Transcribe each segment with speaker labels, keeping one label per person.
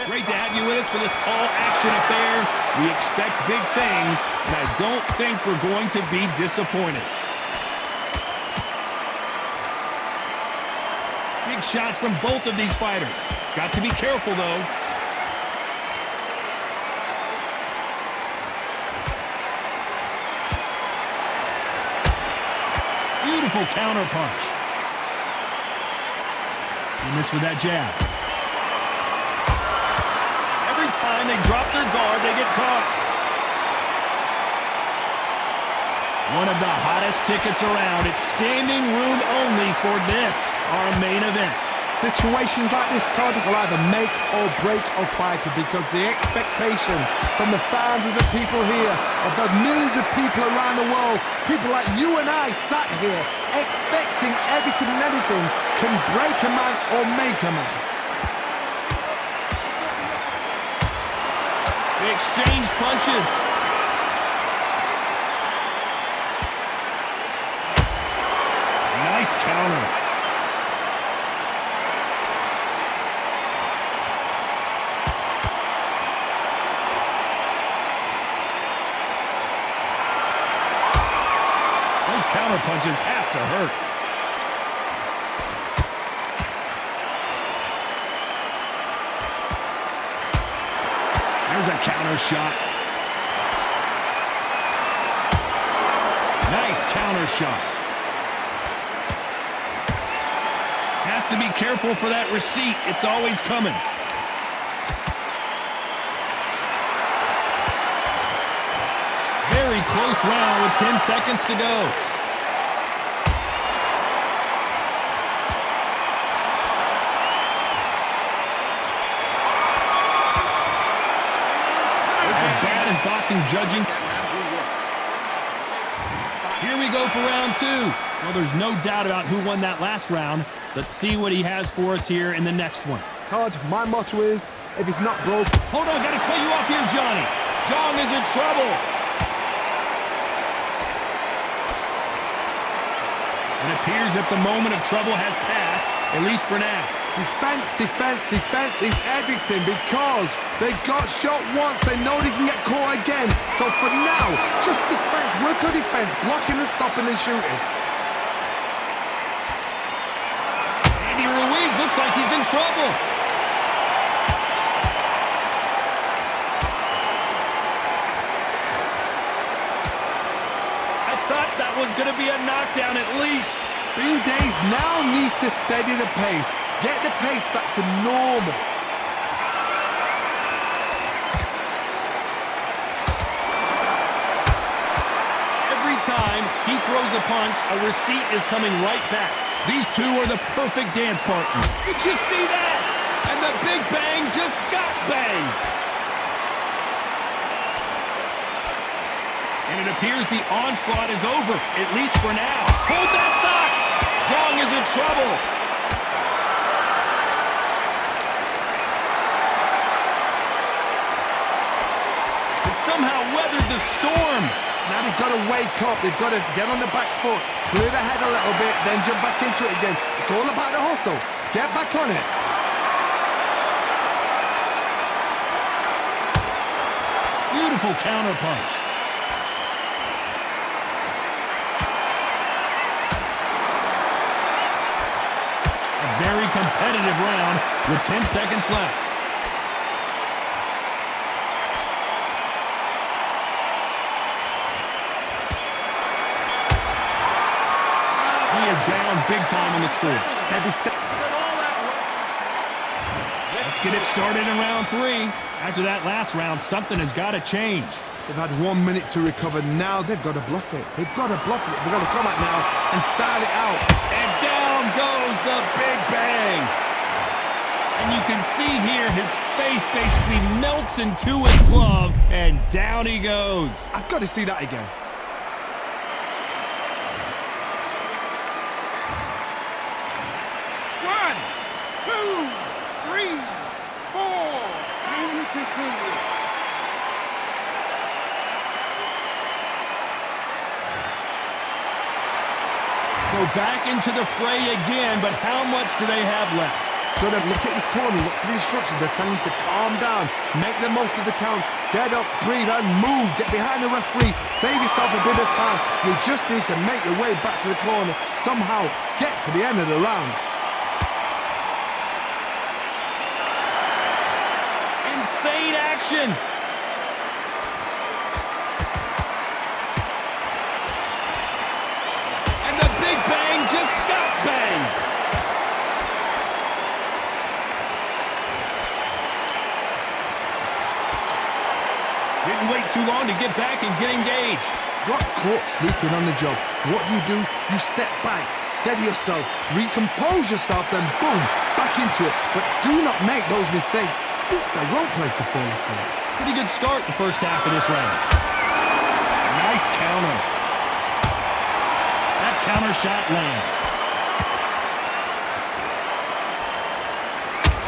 Speaker 1: Great to have you with us for this all-action affair. We expect big things, and I don't think we're going to be disappointed. Big shots from both of these fighters. Got to be careful, though. Beautiful counter punch. He missed with that jab. Every time they drop their guard, they get caught. One of the hottest tickets around. It's standing room only for this, our main event.
Speaker 2: Situations like this, Todd, will either make or break a fighter because the expectation from the fans of the people here, of the millions of people around the world, people like you and I sat here expecting everything and anything, can break a man or make a man.
Speaker 1: They exchange punches. Nice counter. Counter punches have to hurt. There's a counter shot. Nice counter shot. Has to be careful for that receipt. It's always coming. Very close round with 10 seconds to go. Boxing judging. Here we go for round two. Well, there's no doubt about who won that last round. Let's see what he has for us here in the next one.
Speaker 2: Todd, my motto is, if it's not broke...
Speaker 1: Hold on, gotta cut you off here, Johnny. Zhang is in trouble. It appears that the moment of trouble has passed, at least for now.
Speaker 2: Defense, defense, defense is everything because they got shot once, they know they can get caught again. So for now, just defense, work on defense, blocking and stopping and shooting.
Speaker 1: Ruiz looks like he's in trouble. I thought that was going to be a knockdown at least.
Speaker 2: Bean Days now needs to steady the pace. Get the pace back to normal.
Speaker 1: Every time he throws a punch, a receipt is coming right back. These two are the perfect dance partners. Did you see that? And the big bang just got banged. And it appears the onslaught is over, at least for now. Hold that thought! Zhang is in trouble. They somehow weathered the storm.
Speaker 2: Now they've got to wake up. They've got to get on the back foot, clear the head a little bit, then jump back into it again. It's all about the hustle. Get back on it.
Speaker 1: Beautiful counter punch. A very competitive round with 10 seconds left. Down big time on the scores. Let's get it started in round three. After that last round, something has got to change.
Speaker 2: They've had 1 minute to recover. Now they've got to bluff it. They've got to bluff it. They've got to come out now and style it out.
Speaker 1: And down goes the big bang. And you can see here his face basically melts into his glove, and down he goes.
Speaker 2: I've got to see that again.
Speaker 1: So back into the fray again, but how much do they have left?
Speaker 2: Got to look at his corner, look for the instructions. They're telling him to calm down, make the most of the count, get up, breathe, and move. Get behind the referee, save yourself a bit of time. You just need to make your way back to the corner, somehow get to the end of the round.
Speaker 1: Insane action. And the big bang just got banged. Didn't wait too long to get back and get engaged.
Speaker 2: Got caught sleeping on the job. What do? You step back, steady yourself, recompose yourself, then boom, back into it. But do not make those mistakes. This is the wrong place to fall asleep.
Speaker 1: Pretty good start the first half of this round. Nice counter. That counter shot lands.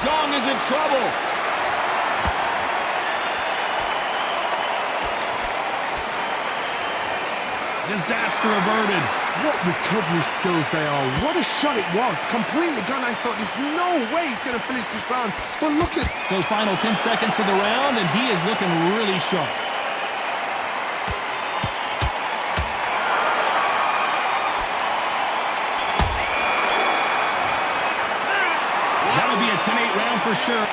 Speaker 1: Zhang is in trouble. Disaster averted.
Speaker 2: What recovery skills they are. What a shot it was. Completely gone. I thought there's no way he's going to finish this round. But look at...
Speaker 1: So final 10 seconds of the round, and he is looking really sharp. That'll be a 10-8 round for sure.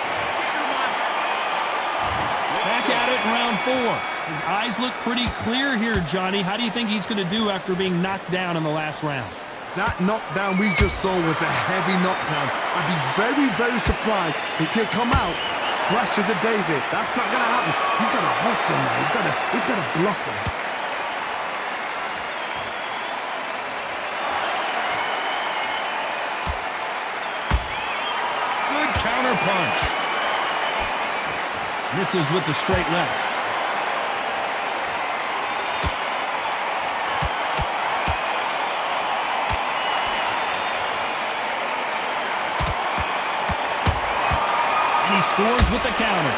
Speaker 1: Back at it in round 4. His eyes look pretty clear here, Johnny. How do you think he's going to do after being knocked down in the last round?
Speaker 2: That knockdown we just saw was a heavy knockdown. I'd be very, very surprised if he'll come out fresh as a daisy. That's not going to happen. He's got to hustle now. He's got to bluff him.
Speaker 1: Good counter punch. Misses with the straight left. He scores with the counter.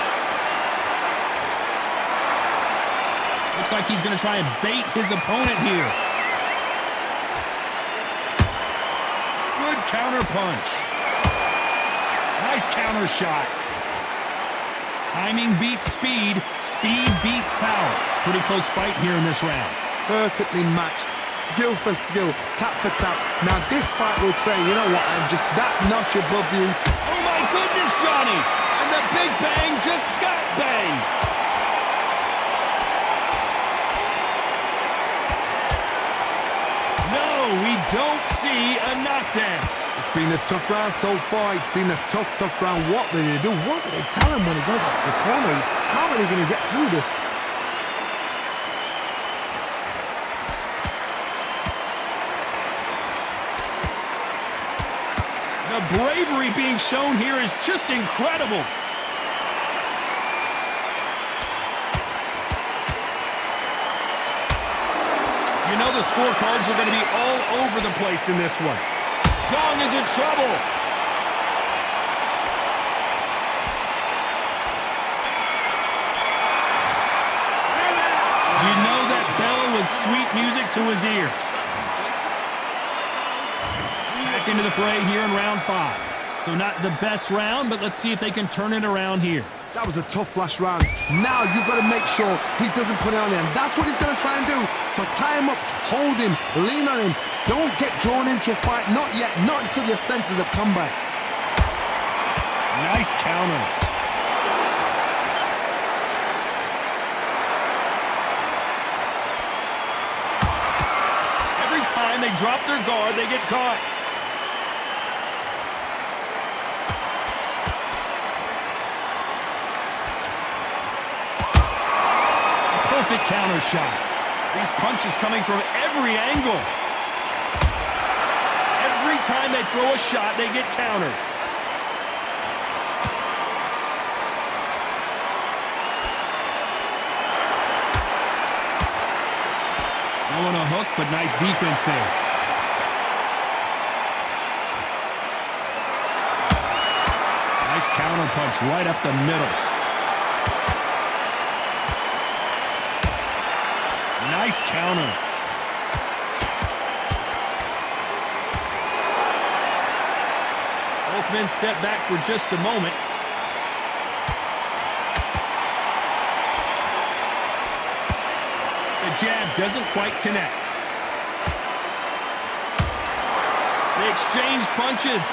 Speaker 1: Looks like he's going to try and bait his opponent here. Good counter punch. Nice counter shot. Timing beats speed. Speed beats power. Pretty close fight here in this round.
Speaker 2: Perfectly matched. Skill for skill. Tap for tap. Now this fight will say, you know what, I'm just that notch above you.
Speaker 1: Oh my goodness, Johnny! And the big bang just got banged! No, we don't see a knockdown.
Speaker 2: It's been a tough round so far. It's been a tough round. What do they do? What do they tell him when he goes back to the corner? How are they going to get through this?
Speaker 1: The bravery being shown here is just incredible. You know the scorecards are going to be all over the place in this one. Zhang is in trouble. You know that bell was sweet music to his ears. Back into the fray here in round 5. So not the best round, but let's see if they can turn it around here.
Speaker 2: That was a tough last round. Now you've got to make sure he doesn't put it on him. That's what he's going to try and do. So tie him up, hold him, lean on him. Don't get drawn into a fight. Not yet. Not until your senses have come back.
Speaker 1: Nice counter. Every time they drop their guard, they get caught. Perfect counter shot. These punches coming from every angle. Every time they throw a shot, they get countered. Throwing a hook, but nice defense there. Nice counter punch right up the middle. Nice counter. Both men step back for just a moment. The jab doesn't quite connect. They exchange punches.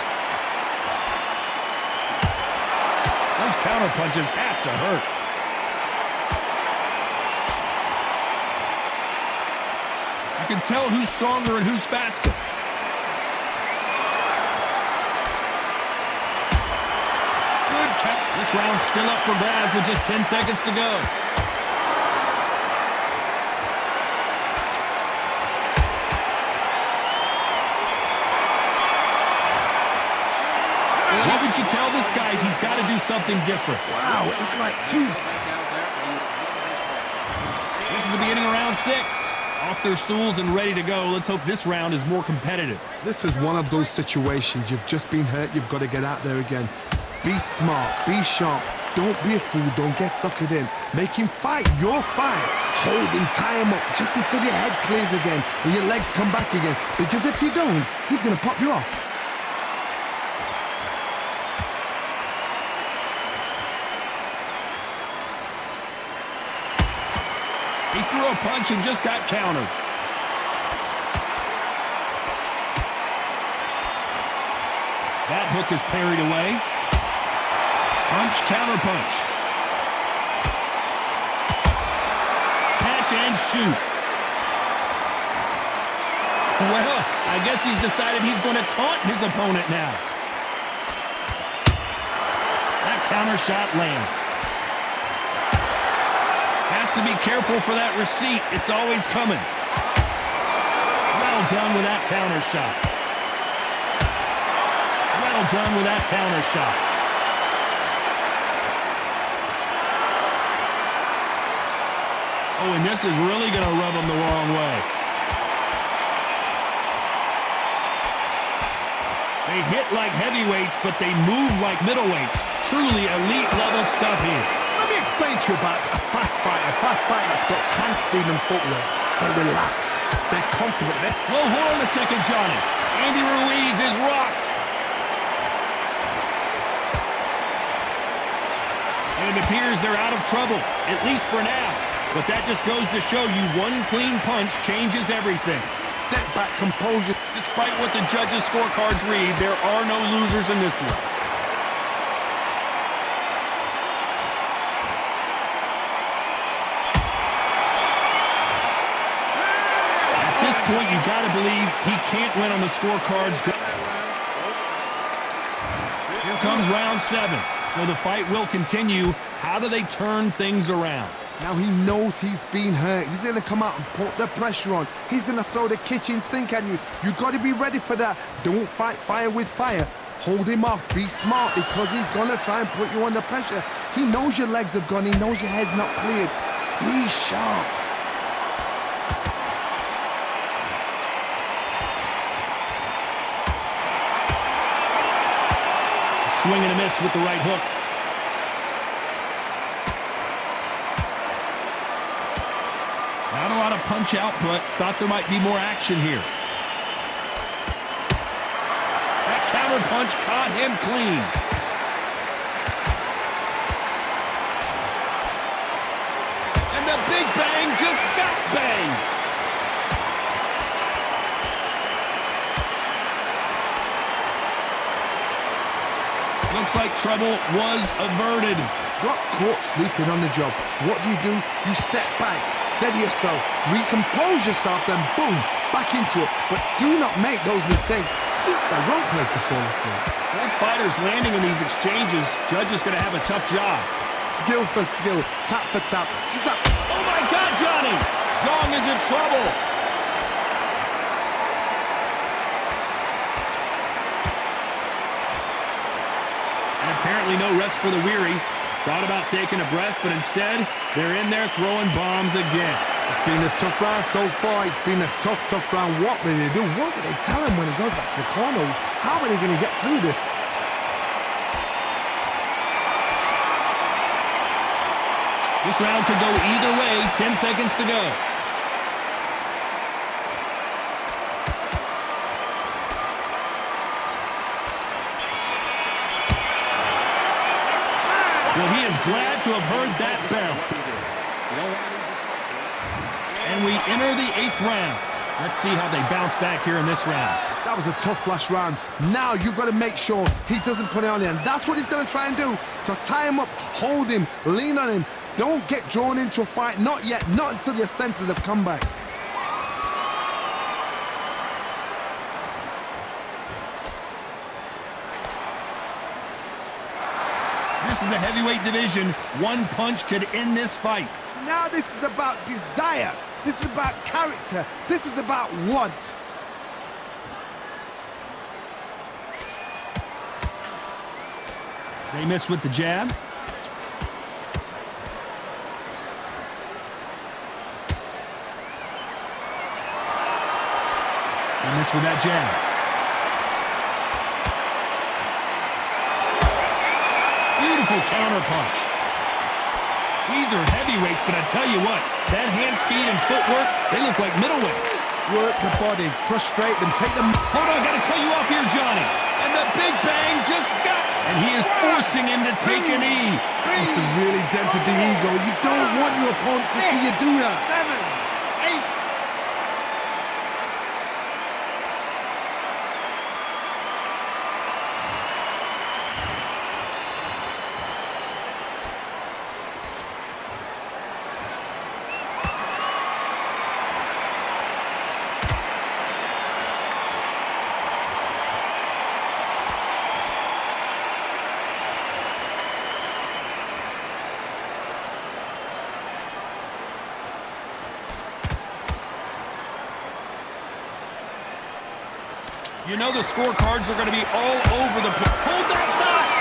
Speaker 1: Those counter punches have to hurt. You can tell who's stronger and who's faster. Good count. This round's still up for grabs with just 10 seconds to go. What would you tell this guy? He's got to do something different.
Speaker 2: Wow, it's like two.
Speaker 1: This is the beginning of round 6. Off their stools and ready to go. Let's hope this round is more competitive.
Speaker 2: This is one of those situations. You've just been hurt. You've got to get out there again. Be smart. Be sharp. Don't be a fool. Don't get suckered in. Make him fight your fight. Hold him, tie him up just until your head clears again and your legs come back again. Because if you don't, he's going to pop you off.
Speaker 1: He threw a punch and just got countered. That hook is parried away. Punch, counter punch. Catch and shoot. Well, I guess he's decided he's going to taunt his opponent now. That counter shot lands. Has to be careful for that receipt. It's always coming. Well done with that counter shot. Well done with that counter shot. Oh, and this is really going to rub him the wrong way. They hit like heavyweights, but they move like middleweights. Truly elite level stuff here.
Speaker 2: Let me explain to you about a fast fighter that's got hand speed and footwork. They're relaxed. They're confident.
Speaker 1: Well, hold on a second, Johnny. Andy Ruiz is rocked. And it appears they're out of trouble, at least for now. But that just goes to show you one clean punch changes everything.
Speaker 2: Step back, composure.
Speaker 1: Despite what the judges' scorecards read, there are no losers in this one. At this point, you got to believe he can't win on the scorecards. Here comes round 7. So the fight will continue. How do they turn things around?
Speaker 2: Now he knows he's been hurt. He's going to come out and put the pressure on. He's going to throw the kitchen sink at you. You've got to be ready for that. Don't fight fire with fire. Hold him off. Be smart because he's going to try and put you under pressure. He knows your legs have gone. He knows your head's not cleared. Be sharp.
Speaker 1: Swing and a miss with the right hook. Not a lot of punch output. Thought there might be more action here. That counter punch caught him clean. And the big bang just got banged. Looks like trouble was averted.
Speaker 2: Got caught sleeping on the job. What do? You step back, steady yourself, recompose yourself, then boom, back into it. But do not make those mistakes. This is the wrong place to fall asleep.
Speaker 1: Both fighters landing in these exchanges. Judge is going to have a tough job.
Speaker 2: Skill for skill, tap for tap. Just like...
Speaker 1: Oh my God, Johnny! Zhang is in trouble. And apparently no rest for the weary. Thought about taking a breath, but instead, they're in there throwing bombs again.
Speaker 2: It's been a tough round so far. It's been a tough round. What do they do? What do they tell him when he goes back to the corner? How are they going to get through this?
Speaker 1: This round could go either way. 10 seconds to go. glad to have heard that bell. And we enter the 8th round. Let's see how they bounce back here in this round.
Speaker 2: That was a tough last round. Now you've got to make sure he doesn't put it on you, and that's what he's going to try and do. So tie him up, hold him, lean on him. Don't get drawn into a fight. Not yet. Not until your senses have come back.
Speaker 1: This is the heavyweight division. One punch could end this fight.
Speaker 2: Now this is about desire. This is about character. This is about want.
Speaker 1: They miss with the jab. They miss with that jab. Beautiful counter punch. These are heavyweights, but I tell you what, that hand speed and footwork, they look like middleweights.
Speaker 2: Work the body, frustrate them, take them.
Speaker 1: Hold on, gotta cut you off here, Johnny. And the big bang just got, and he is forcing him to take a knee.
Speaker 2: This has really dented the ego. You don't want your opponent to see you do that.
Speaker 3: 7, 8.
Speaker 1: You know the scorecards are going to be all over the place. Hold that thought!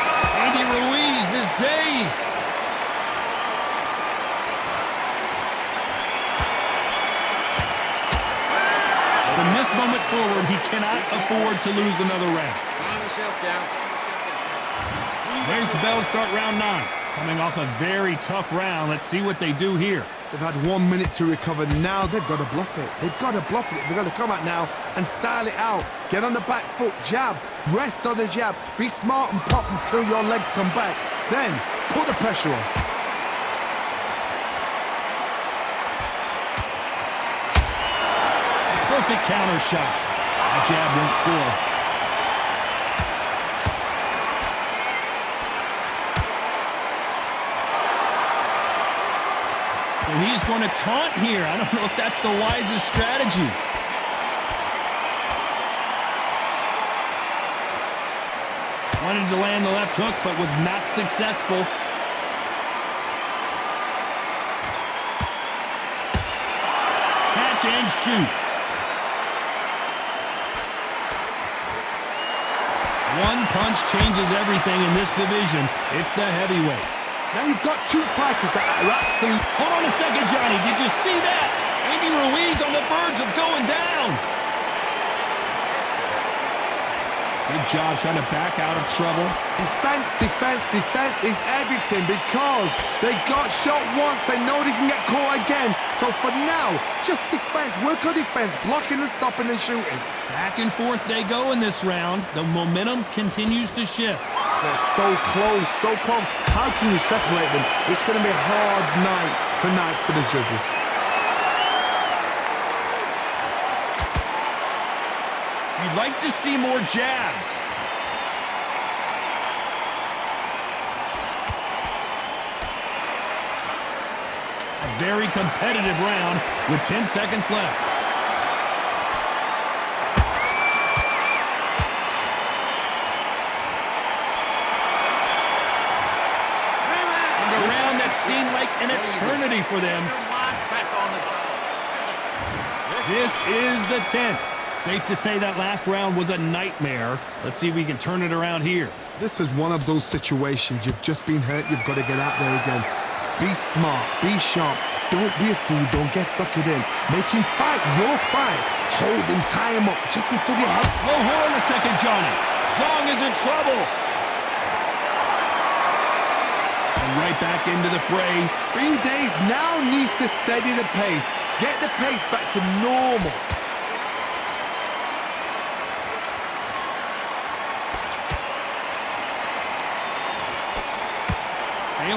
Speaker 1: Andy Ruiz is dazed. From this moment forward, he cannot afford to lose another round.
Speaker 3: Calm yourself down.
Speaker 1: There's the bell to start round 9. Coming off a very tough round. Let's see what they do here.
Speaker 2: They've had 1 minute to recover. Now they've got to bluff it. They've got to bluff it. They've got to come out now and style it out. Get on the back foot, jab, rest on the jab. Be smart and pop until your legs come back. Then put the pressure on.
Speaker 1: Perfect counter shot. That jab won't score. So he's going to taunt here. I don't know if that's the wisest strategy. Wanted to land the left hook, but was not successful. Catch and shoot. One punch changes everything in this division. It's the heavyweights.
Speaker 2: Now you've got two fighters that are absolutely...
Speaker 1: Hold on a second, Johnny. Did you see that? Andy Ruiz on the verge of going down. Good job trying to back out of trouble.
Speaker 2: Defense, defense, defense is everything because they got shot once. They know they can get caught again. So for now, just defense. Work on defense. Blocking and stopping and shooting.
Speaker 1: Back and forth they go in this round. The momentum continues to shift.
Speaker 2: They're so close, so close. How can you separate them? It's going to be a hard night tonight for the judges.
Speaker 1: You'd like to see more jabs. A very competitive round with 10 seconds left. Seemed like an eternity for them. This is the 10th. Safe to say that last round was a nightmare. Let's see if we can turn it around here.
Speaker 2: This is one of those situations. You've just been hurt. You've got to get out there again. Be smart. Be sharp. Don't be a fool. Don't get suckered in. Make him fight your fight. Hold him. Tie him up just until you help.
Speaker 1: Well, hold on a second, Johnny. Zhang is in trouble. Right back into the fray.
Speaker 2: Green Days now needs to steady the pace. Get the pace back to normal.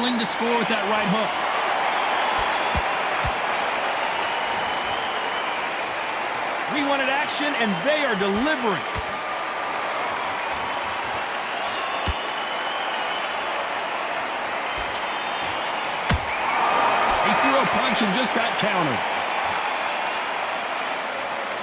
Speaker 1: willing to score with that right hook. We wanted action, and they are delivering. He threw a punch and just got countered.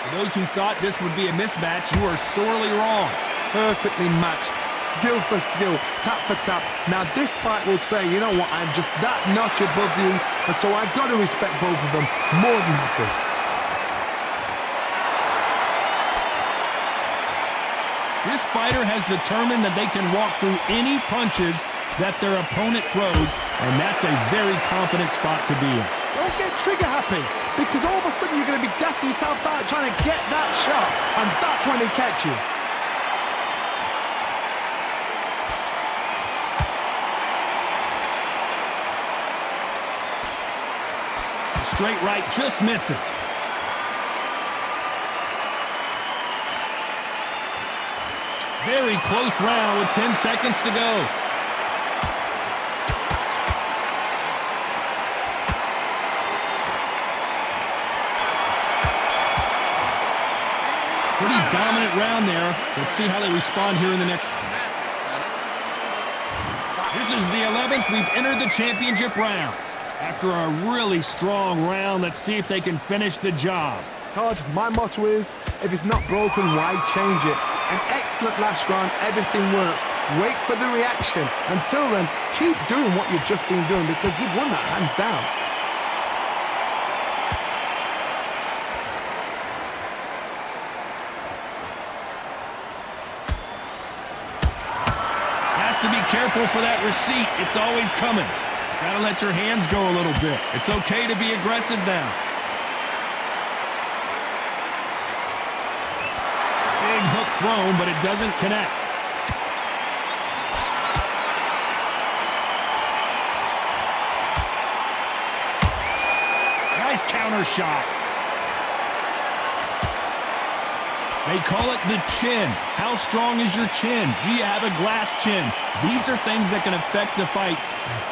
Speaker 1: For those who thought this would be a mismatch, you are sorely wrong.
Speaker 2: Perfectly matched, skill for skill, tap for tap. Now this fight will say, you know what, I'm just that notch above you, and so I've got to respect both of them more than happy.
Speaker 1: This fighter has determined that they can walk through any punches that their opponent throws, and that's a very confident spot to be in.
Speaker 2: Don't get trigger happy, because all of a sudden you're going to be gassing yourself out trying to get that shot, and that's when they catch you.
Speaker 1: Straight right just misses. Very close round with 10 seconds to go. Pretty dominant round there. Let's see how they respond here in the next. This is the 11th. We've entered the championship rounds. After a really strong round, let's see if they can finish the job.
Speaker 2: Todd, my motto is, if it's not broken, why change it? An excellent last round, everything works. Wait for the reaction. Until then, keep doing what you've just been doing because you've won that hands down.
Speaker 1: Has to be careful for that receipt. It's always coming. Gotta let your hands go a little bit. It's okay to be aggressive now. Big hook thrown, but it doesn't connect. Nice counter shot. They call it the chin. How strong is your chin? Do you have a glass chin? These are things that can affect the fight.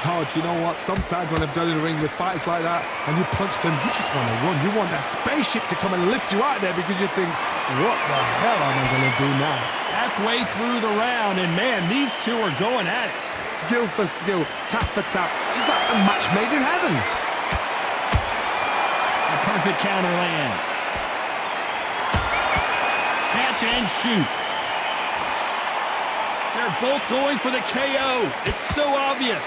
Speaker 2: Todd, you know what? Sometimes when I've done in the ring with fights like that and you punch them, you just want to run. You want that spaceship to come and lift you out there because you think, what the hell am I going to do now?
Speaker 1: Halfway through the round, and man, these two are going at it.
Speaker 2: Skill for skill, tap for tap. Just like a match made in heaven.
Speaker 1: A perfect counter lands. Catch and shoot. They're both going for the KO. It's so obvious.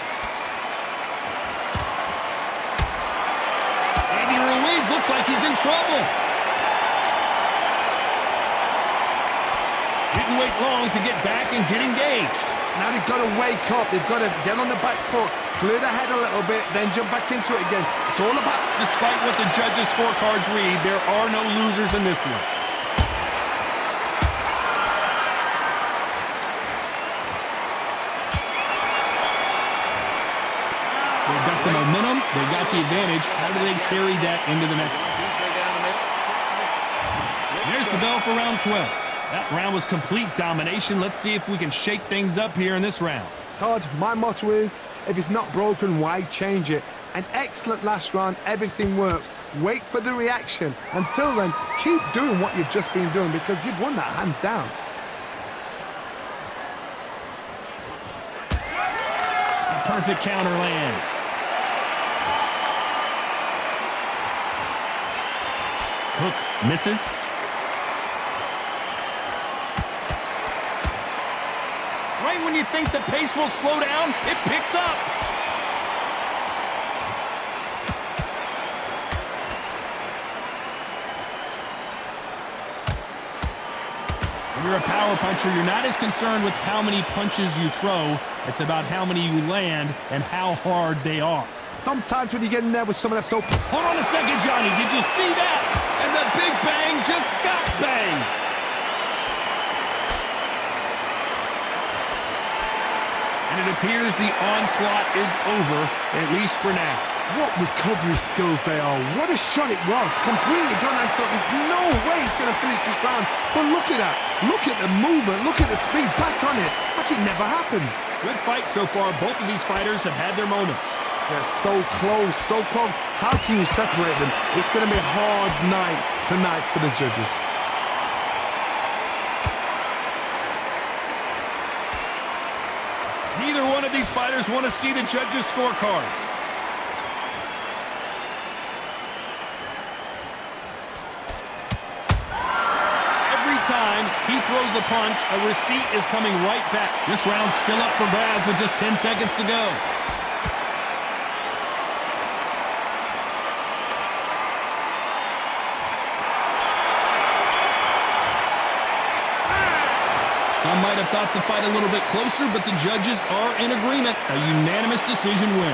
Speaker 1: Ruiz looks like he's in trouble. Didn't wait long to get back and get engaged.
Speaker 2: Now they've got to wake up. They've got to get on the back foot, clear the head a little bit, then jump back into it again. It's all about...
Speaker 1: Despite what the judges' scorecards read, there are no losers in this one. They've got the momentum, they've got the advantage. How do they carry that into the next one? There's the bell for round 12. That round was complete domination. Let's see if we can shake things up here in this round.
Speaker 2: Todd, my motto is, if it's not broken, why change it? An excellent last round, everything works. Wait for the reaction. Until then, keep doing what you've just been doing because you've won that hands down.
Speaker 1: A perfect counter lands. Hook misses. Right when you think the pace will slow down, it picks up. When you're a power puncher, you're not as concerned with how many punches you throw. It's about how many you land and how hard they are.
Speaker 2: Sometimes when you get in there with someone that's so...
Speaker 1: Hold on a second, Johnny. Did you see that? And the big bang just got banged. And it appears the onslaught is over, at least for now.
Speaker 2: What recovery skills they are. What a shot it was. Completely gone. I thought there's no way he's going to finish this round. But look at that. Look at the movement. Look at the speed. Back on it. I like it never happened.
Speaker 1: Good fight so far. Both of these fighters have had their moments.
Speaker 2: They're so close, so close. How can you separate them? It's going to be a hard night tonight for the judges.
Speaker 1: Neither one of these fighters want to see the judges' scorecards. Every time he throws a punch, a receipt is coming right back. This round's still up for grabs with just 10 seconds to go. Some might have thought the fight a little bit closer, but the judges are in agreement. A unanimous decision win.